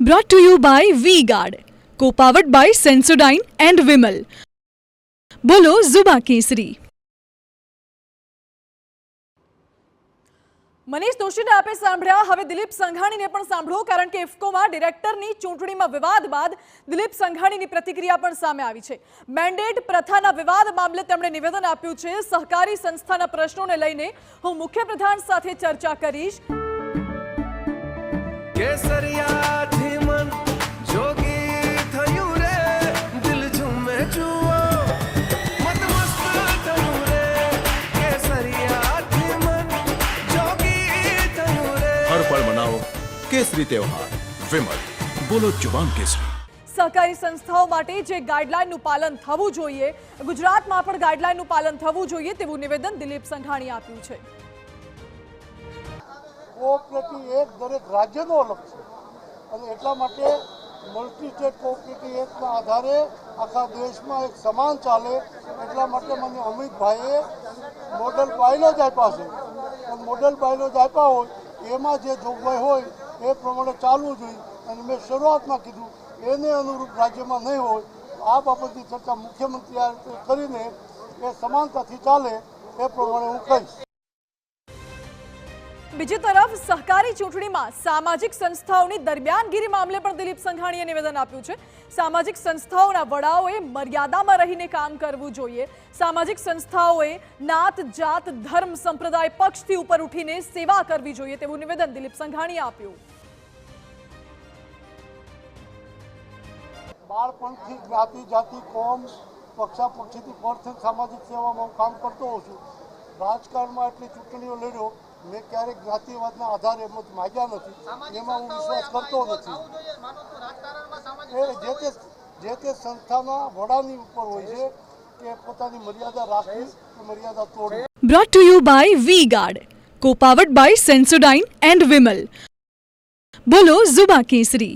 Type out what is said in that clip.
Brought to you by V-Guard, co-powered by Sensodyne and Vimal. બોલો ઝુબા કેસરી. મનીષ દોશીને આપે સાંભળ્યા, હવે દિલીપ સંઘાણીને પણ સાંભળો, કારણ કે ઇફકોમાં ડિરેક્ટરની ચૂંટણીમાં વિવાદ બાદ દિલીપ સંઘાણીની પ્રતિક્રિયા પણ સામે આવી છે. મેન્ડેટ પ્રથાના વિવાદ મામલે તેમણે નિવેદન આપ્યું છે. સહકારી સંસ્થાના પ્રશ્નોને લઈને હું મુખ્યપ્રધાન સાથે ચર્ચા કરીશ. केसरी त्योहार विमल बोलो जुबान केसरी. સહકારી સંસ્થાઓ માટે જે ગાઈડલાઈનનું પાલન થવું જોઈએ, ગુજરાતમાં પણ ગાઈડલાઈનનું પાલન થવું જોઈએ તેવું નિવેદન દિલીપ સંઘાણીએ આપ્યું છે. કોઓપરેટિવ એક્ટ દરેક રાજ્યનો અલગ છે અને એટલા માટે મલ્ટી સ્ટેટ કોઓપરેટિવ એક્ટના આધારે આખા દેશમાં એક સમાન ચાલે એટલા માટે મને અમિતભાઈએ મોડલ બાયલોજ આપ્યા છે. અને મોડલ બાયલોજ આપ્યા હોય એમાં જે જોગવાઈ હોય એ પ્રમાણે ચાલવું જોઈએ. અને મેં શરૂઆતમાં કીધું એને અનુરૂપ રાજ્યમાં નહીં હોય. આ બાબતની ચર્ચા મુખ્યમંત્રી કરીને એ સમાનતાથી ચાલે એ પ્રમાણે હું કહીશ. બીજી તરફ સહકારી ચૂંટણીમાં સામાજિક સંસ્થાઓની દરમિયાનગીરી મામલે પણ દિલીપ સંઘાણીએ નિવેદન આપ્યું છે. સામાજિક સંસ્થાઓના વડાઓએ મર્યાદામાં રહીને કામ કરવું જોઈએ. સામાજિક સંસ્થાઓએ નાત, જાત, ધર્મ, સંપ્રદાય, પક્ષથી ઉપર ઉઠીને સેવા કરવી જોઈએ તેવું નિવેદન દિલીપ સંઘાણીએ આપ્યું. બાળપણથી જ્ઞાતિ, જાતિ, કોમ, પક્ષાપક્ષીથી પર સામાજિક સેવામાં હું કામ કરતો હોઉં છું. રાજકારણમાં એટલી ચૂંટણીઓ લડ્યો, મેં ક્યારેક જ્ઞાતિવાદના આધારે મત માગ્યા નથી. એમાં હું વિશ્વાસ કરતો નથી. એ જે તે સંસ્થાના વડાની ઉપર હોય છે કે પોતાની મર્યાદા રાખવી કે મર્યાદા તોડવી. Brought to you by V-Guard, co-powered by Sensodyne and Vimal. બોલો ઝુબા કેસરી.